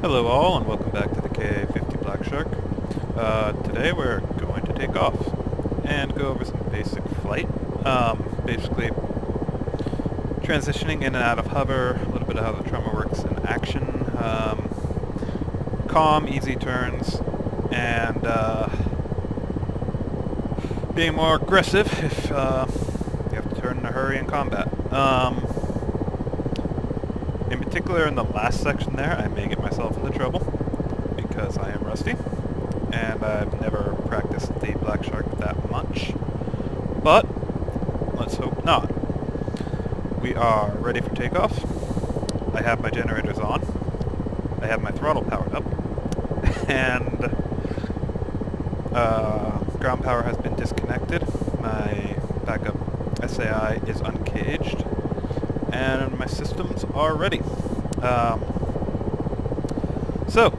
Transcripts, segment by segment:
Hello all, and welcome back to the Ka-50 Black Shark. Today we're going to take off and go over some basic flight. Basically transitioning in and out of hover, a little bit of how the tremor works in action, calm, easy turns, and being more aggressive if you have to turn in a hurry in combat. In particular, in the last section there, I may get myself into trouble because I am rusty, and I've never practiced the Black Shark that much. But let's hope not. We are ready for takeoff. I have my generators on. I have my throttle powered up, and ground power has been disconnected. My backup SAI is uncaged, and my systems are ready. So,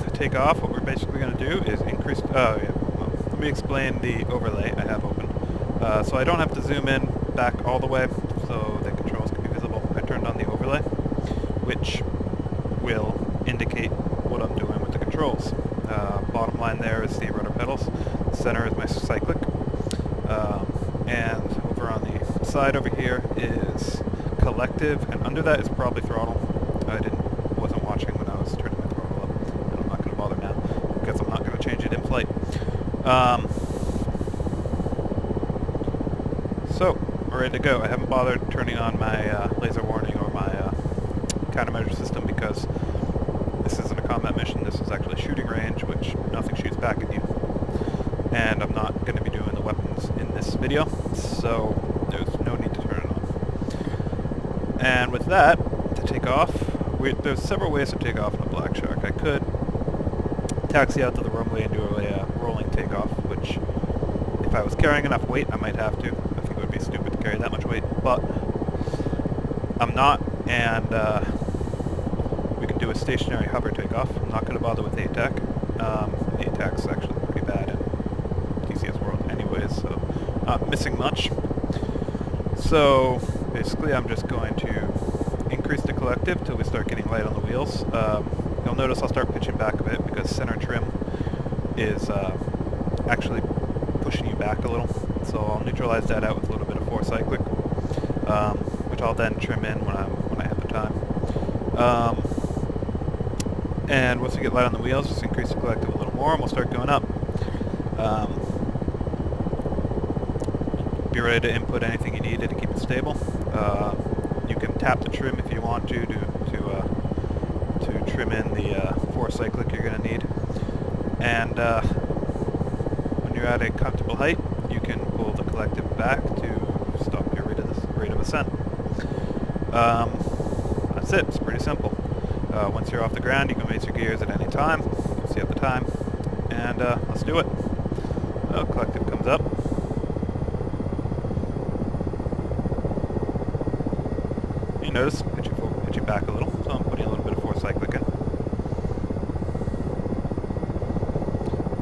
to take off, what we're basically going to do is increase... let me explain the overlay I have open. So I don't have to zoom in back all the way so the controls can be visible. I turned on the overlay, which will indicate what I'm doing with the controls. Bottom line there is the rudder pedals. The center is my cyclic. And over on the side over here is collective, and under that is probably throttle. I wasn't watching when I was turning my throttle up, and I'm not going to bother now because I'm not going to change it in flight. So we're ready to go. I haven't bothered turning on my laser warning or my countermeasure system because this isn't a combat mission. This is actually shooting range, which nothing shoots back at you, and I'm not going to be doing the weapons in this video, so there's no need to turn it on. And with that, to take off, there's several ways to take off in a Black Shark. I could taxi out to the runway and do a rolling takeoff, which, if I was carrying enough weight, I might have to. I think it would be stupid to carry that much weight, but I'm not, and we can do a stationary hover takeoff. I'm not going to bother with ATAC. ATAC's actually pretty bad in TCS World anyways, so not missing much. So basically I'm just going to increase the collective till we start getting light on the wheels. You'll notice I'll start pitching back a bit because center trim is actually pushing you back a little. So I'll neutralize that out with a little bit of 4 cyclic, which I'll then trim in when I have the time. And once we get light on the wheels, just increase the collective a little more and we'll start going up. Be ready to input anything you need to keep it stable. You can tap the trim if you want to trim in the 4 cyclic you're going to need. And when you're at a comfortable height, you can pull the collective back to stop your rate of ascent. That's it. It's pretty simple. Once you're off the ground, you can raise your gears at any time. Once you have the time. And let's do it. Collective comes up. You notice, pitch you back a little, so I'm putting a little bit of 4 cyclic in.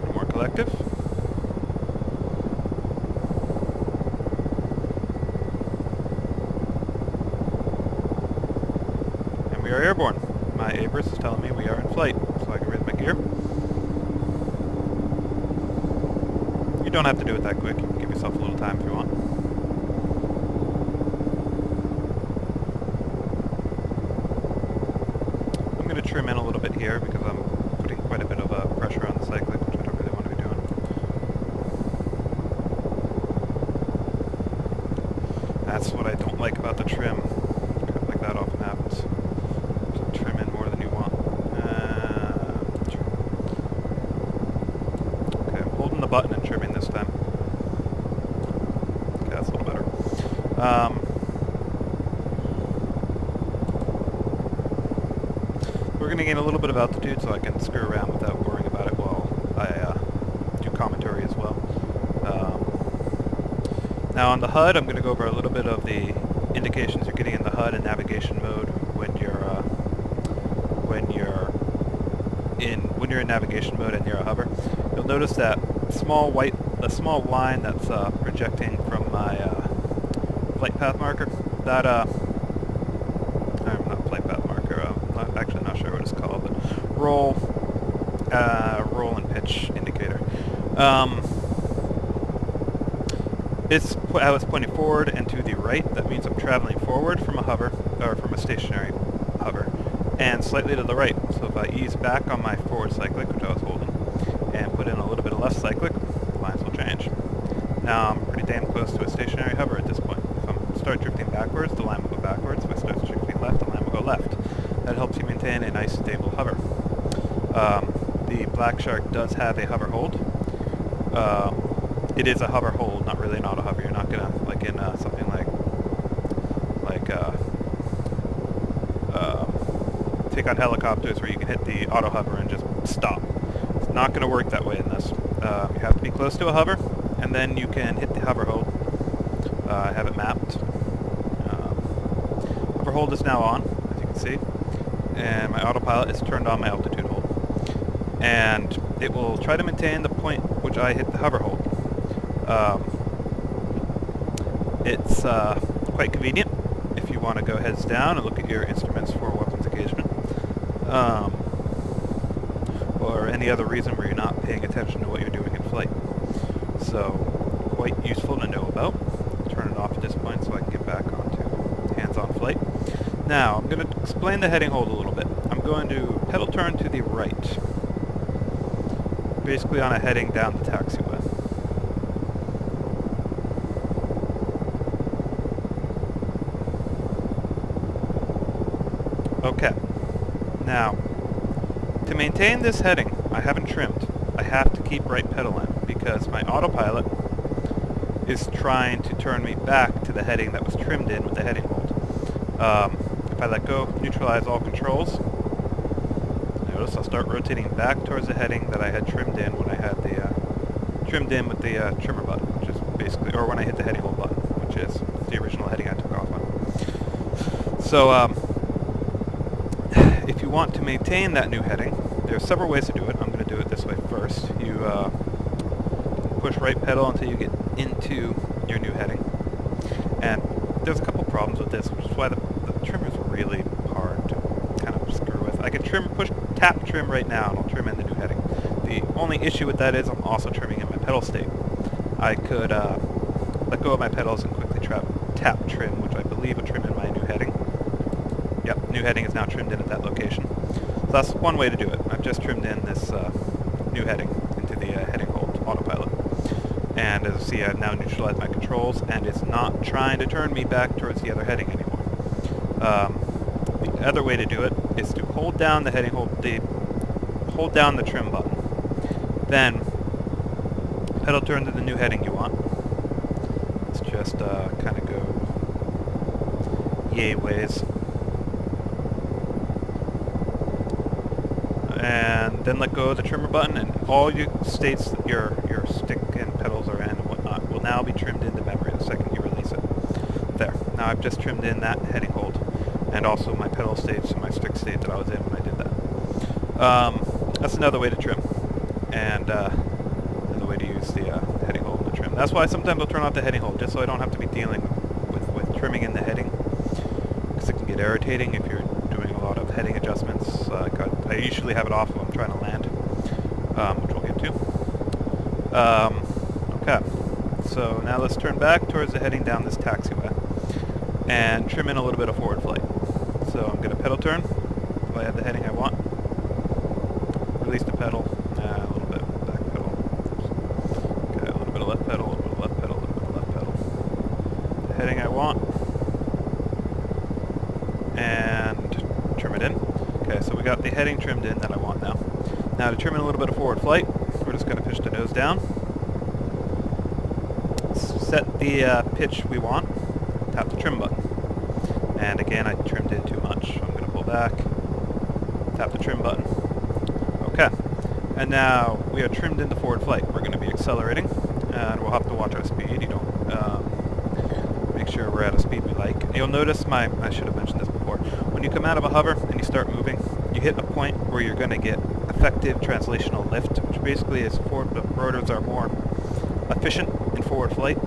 One more collective. And we are airborne. My abris is telling me we are in flight, so I can raise my gear. You don't have to do it that quick. You can give yourself a little time if you want. I'm going to trim in a little bit here because I'm putting quite a bit of pressure on the cyclic, which I don't really want to be doing. That's what I don't like about the trim. Crap like that often happens. So trim in more than you want. Okay, I'm holding the button and trimming this time. Okay, that's a little better. We're going to gain a little bit of altitude so I can screw around without worrying about it while I do commentary as well. Now on the HUD, I'm going to go over a little bit of the indications you're getting in the HUD and navigation mode when you're in navigation mode and you're a hover. You'll notice that small line that's projecting from my flight path marker. That not flight path marker. I'm actually not sure what it's called, but roll and pitch indicator. It's how it's pointing forward and to the right. That means I'm traveling forward from a hover, or from a stationary hover, and slightly to the right. So if I ease back on my forward cyclic, which I was holding, and put in a little bit of left cyclic, the lines will change. Now I'm pretty damn close to a stationary hover at this point. If I start drifting backwards, the line will go backwards. If I start drifting left, the line will go left. That helps you maintain a nice stable hover. The Black Shark does have a hover hold. It is a hover hold, not really an auto hover. You're not gonna, like in something like take on helicopters where you can hit the auto hover and just stop. It's not gonna work that way in this. You have to be close to a hover, and then you can hit the hover hold. I have it mapped. Hover hold is now on, as you can see, and my autopilot is turned on my altitude hold. And it will try to maintain the point which I hit the hover hold. It's quite convenient if you want to go heads down and look at your instruments for weapons engagement, or any other reason where you're not paying attention to what you're doing in flight. So, quite useful to know about. Turn it off at this point so I can get back onto hands-on flight. Now, I'm going to explain the heading hold a little bit. I'm going to pedal turn to the right, basically on a heading down the taxiway. Okay, now, to maintain this heading, I haven't trimmed. I have to keep right pedal in because my autopilot is trying to turn me back to the heading that was trimmed in with the heading hold. If I let go, neutralize all controls, notice I'll start rotating back towards the heading that I had trimmed in when I had the trimmed in with the trimmer button, which is basically, or when I hit the heading hold button, which is the original heading I took off on. So, if you want to maintain that new heading, there are several ways to do it. I'm going to do it this way first. You push right pedal until you get into your new heading. And there's a couple problems with this, which is why the trimmer is really hard to kind of screw with. I can tap trim right now and I'll trim in the new heading. The only issue with that is I'm also trimming in my pedal state. I could let go of my pedals and quickly tap trim, which I believe would trim in my new heading. Yep, new heading is now trimmed in at that location. So that's one way to do it. I've just trimmed in this new heading into the heading hold autopilot. And as you see, I've now neutralized my controls, and it's not trying to turn me back towards the other heading anymore. The other way to do it is to hold down the heading hold down the trim button. Then pedal turn to the new heading you want. Let's just kind of go yay ways. And then let go of the trimmer button, and all your states that your stick and pedals are in and whatnot will now be trimmed into memory the second you release it. There. Now I've just trimmed in that heading hold, and also my pedal states and my stick state that I was in when I did that. That's another way to trim, and another way to use the heading hold and the trim. That's why sometimes I'll turn off the heading hold, just so I don't have to be dealing with trimming in the heading, because it can get irritating if you're doing a lot of heading adjustments. I usually have it off when I'm trying to land, which we'll get to. Okay, so now let's turn back towards the heading down this taxiway and trim in a little bit of forward flight. So I'm going to pedal turn if I have the heading I want. Release the pedal, a little bit back pedal. Okay, a little bit of left pedal, a little bit of left pedal, a little bit of left pedal. The heading I want, and trim it in. Okay, so we got the heading trimmed in that I want now. Now to trim in a little bit of forward flight, we're just going to pitch the nose down. Set the pitch we want, tap the trim button. And again, I trimmed in too much, so I'm going to pull back, tap the trim button. Okay, and now we are trimmed into forward flight. We're going to be accelerating, and we'll have to watch our speed. You don't make sure we're at a speed we like. And you'll notice I should have mentioned this before, when you come out of a hover and you start moving, you hit a point where you're going to get effective translational lift, which basically is the rotors are more efficient in forward flight.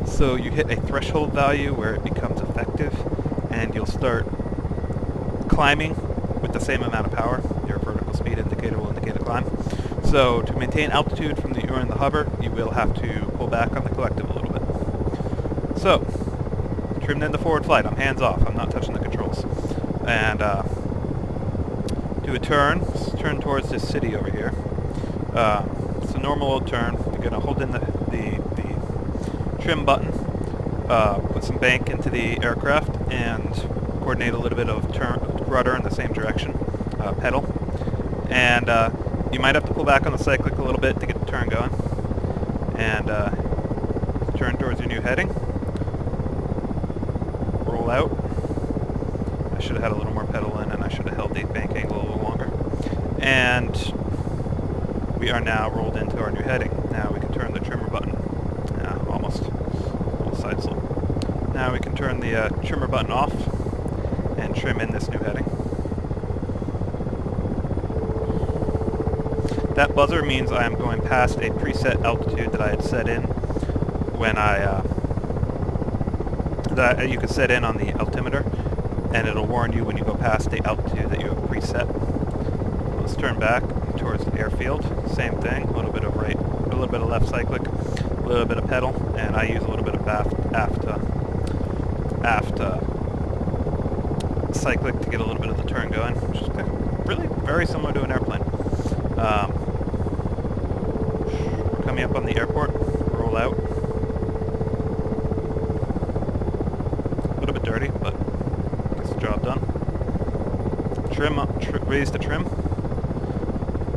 So you hit a threshold value where it becomes effective, and you'll start climbing with the same amount of power. Your vertical speed indicator will indicate a climb. So to maintain altitude from you're in the hover, you will have to pull back on the collective a little bit. So, trimmed into forward flight. I'm hands off. I'm not touching the controls. And do a turn. Turn towards this city over here. It's a normal old turn. You're going to hold in the trim button, put some bank into the aircraft, and coordinate a little bit of rudder in the same direction, pedal. And you might have to pull back on the cyclic a little bit to get the turn going. And turn towards your new heading. Roll out. I should have had a little more pedal in, and I should have held the bank angle a little longer. And we are now rolled into our new heading. Now we can turn the trimmer button. Almost. A little side slope. Now we can turn the trimmer button off and trim in this new heading. That buzzer means I am going past a preset altitude that I had set in when that you can set in on the altimeter, and it'll warn you when you go past the altitude that you have preset. Let's turn back towards the airfield. Same thing, a little bit of right, a little bit of left cyclic, a little bit of pedal, and I use a little bit of aft cyclic to get a little bit of the turn going, which is really very similar to an airplane. Coming up on the airport, roll out. A little bit dirty, but gets the job done. Trim up, raise the trim,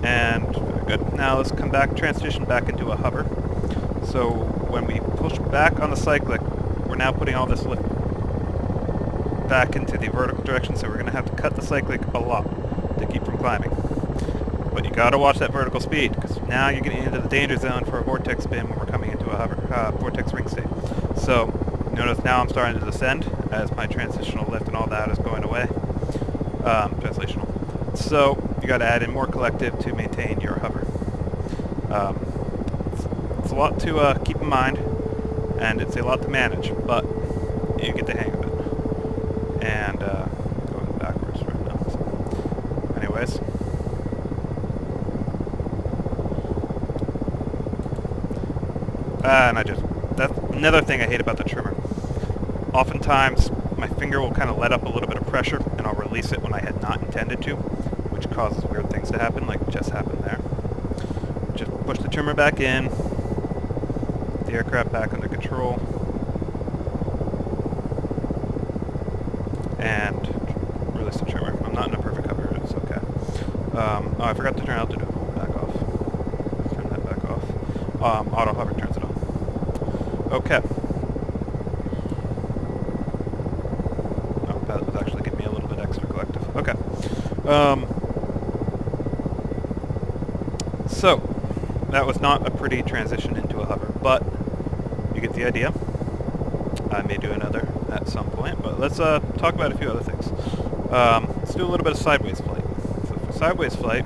and very good. Now let's come back, transition back into a hover. So when we push back on the cyclic, we're now putting all this lift back into the vertical direction, so we're going to have to cut the cyclic a lot to keep from climbing. But you got to watch that vertical speed, because now you're getting into the danger zone for a vortex spin when we're coming into a hover, vortex ring state. So notice now I'm starting to descend as my transitional lift and all that is going away. Translational. So you got to add in more collective to maintain your hover. It's a lot to keep in mind, and it's a lot to manage, but you get the hang of it. And going backwards right now. So, anyways. And that's another thing I hate about the trimmer. Oftentimes, my finger will kind of let up a little bit of pressure, and I'll release it when I had not intended to, which causes weird things to happen, like just happened there. Just push the trimmer back in, the aircraft back under control, and release the trimmer. I'm not in a perfect hover, it's okay. Oh, I forgot to turn altitude back off. Turn that back off. Auto hover turns it on. Okay. Oh, that was actually giving me a little bit extra collective. Okay. So, that was not a pretty transition into a hover, but you get the idea. I may do another at some point, but let's talk about a few other things. Let's do a little bit of sideways flight. So for sideways flight,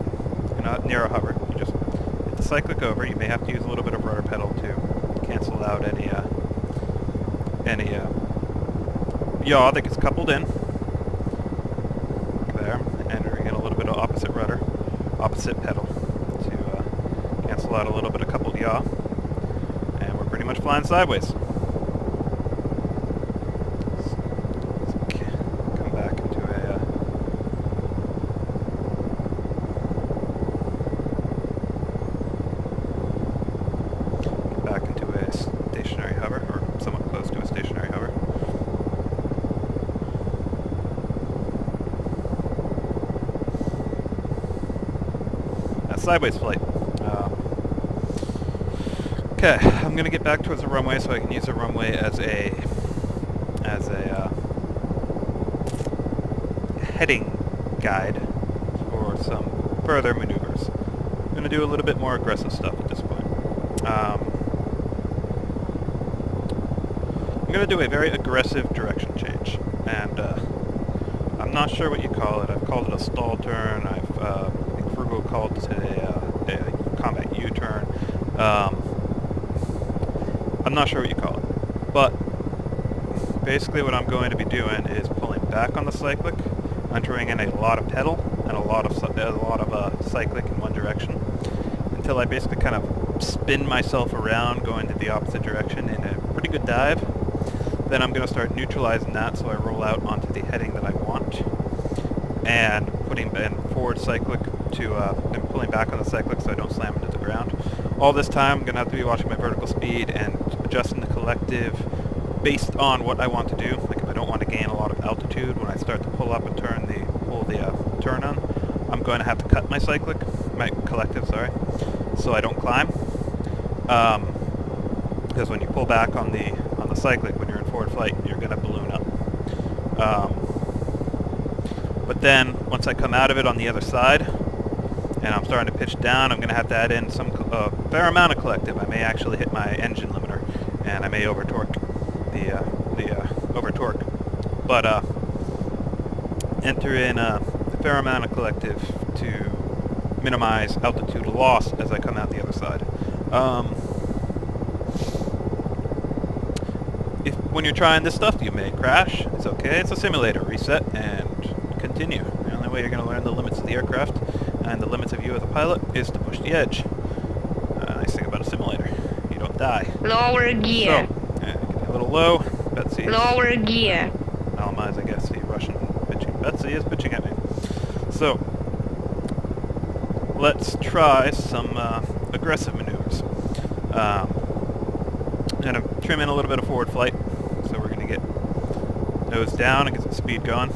you're not near a hover. You just hit the cyclic over. You may have to use a little bit of rudder pedal to cancel out any yaw that gets coupled in. There, and we're getting a little bit of opposite pedal to cancel out a little bit of coupled yaw, and we're pretty much flying sideways. Come back into a stationary hover, or somewhat close to a stationary hover. That's sideways flight. Okay, I'm going to get back towards the runway so I can use the runway as a heading guide for some further maneuvers. I'm going to do a little bit more aggressive stuff at this point. I'm going to do a very aggressive direction change, and I'm not sure what you call it. I've called it a stall turn. I think Frugal called it a combat U-turn. I'm not sure what you call it, but basically what I'm going to be doing is pulling back on the cyclic, entering in a lot of pedal, and a lot of cyclic in one direction until I basically kind of spin myself around going to the opposite direction in a pretty good dive. Then I'm going to start neutralizing that so I roll out onto the heading that I want, and putting in forward cyclic to and pulling back on the cyclic so I don't slam into the ground. All this time I'm going to have to be watching my vertical speed and adjusting the collective based on what I want to do. Like if I don't want to gain a lot of altitude when I start to pull up and pull the turn on, I'm going to have to cut my collective, so I don't climb. Because when you pull back on the cyclic, when you're in forward flight, you're going to balloon up. But then once I come out of it on the other side, and I'm starting to pitch down, I'm going to have to add in some fair amount of collective. I may actually hit my engine limiter, and I may over torque over torque. But enter in a fair amount of collective to minimize altitude loss as I come out the other side. When you're trying this stuff, you may crash. It's okay. It's a simulator. Reset and continue. The only way you're going to learn the limits of the aircraft and the limits of you as a pilot is to push the edge. Nice thing about a simulator, you don't die. Lower gear. So, get a little low. Betsy. Lower gear. Almaz, I guess, the Russian bitching. Betsy is bitching at me. So, let's try some aggressive maneuvers. And I'm trimming a little bit of forward flight, so we're going to get nose down and get some speed going.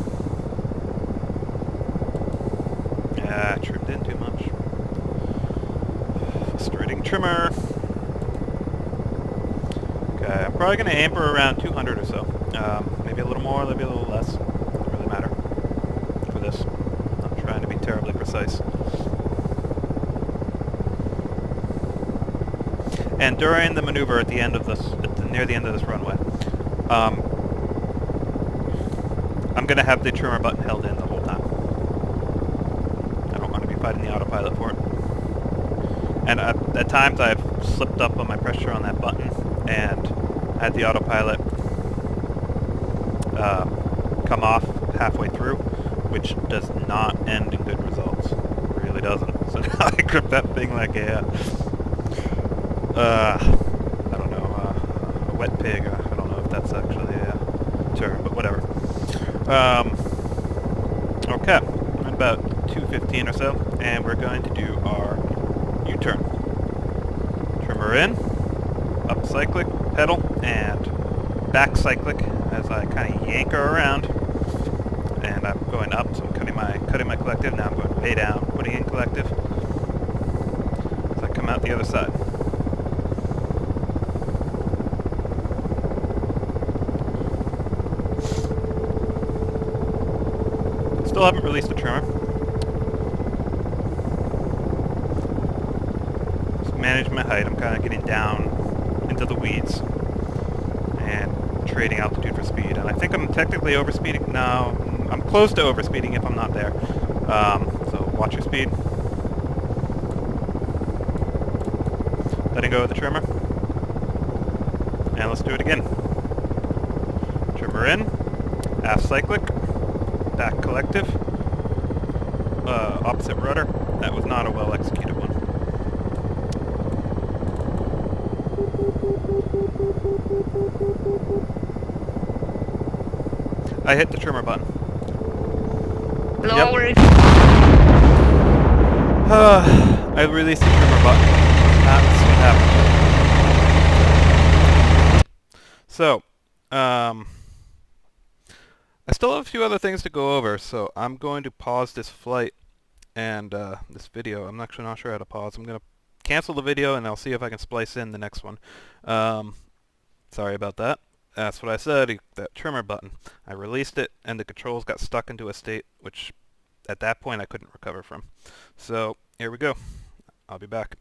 Trimmed in too much. Frustrating trimmer. Okay, I'm probably going to aim for around 200 or so. Maybe a little more, maybe a little less. Doesn't really matter for this. I'm not trying to be terribly precise. And during the maneuver at the end of this, near the end of this runway, I'm going to have the trimmer button held in the whole time. I don't want to be fighting the autopilot for it. And at times I've slipped up on my pressure on that button and had the autopilot come off halfway through, which does not end in good results. It really doesn't. So now I grip that thing like a I don't know, a wet pig. I don't know if that's actually a term, but whatever. Okay, I'm about 2:15 or so, and we're going to do our U-turn. Trimmer in, up cyclic, pedal, and back cyclic as I kind of yank her around. And I'm going up, so I'm cutting my collective. Now I'm going way down, putting in collective. As I come out the other side. Still haven't released the trimmer. Just manage my height. I'm kind of getting down into the weeds and trading altitude for speed. And I think I'm technically overspeeding. No, I'm close to overspeeding if I'm not there. So watch your speed. Letting go of the trimmer. And let's do it again. Trimmer in, aft cyclic, back collective, opposite rudder. That was not a well executed one. I hit the trimmer button. Lower. Yep. I released the trimmer button. That's what happened. So, I still have a few other things to go over, so I'm going to pause this flight and this video. I'm actually not sure how to pause. I'm going to cancel the video and I'll see if I can splice in the next one. Sorry about that. That's what I said, that trimmer button. I released it and the controls got stuck into a state which at that point I couldn't recover from. So here we go. I'll be back.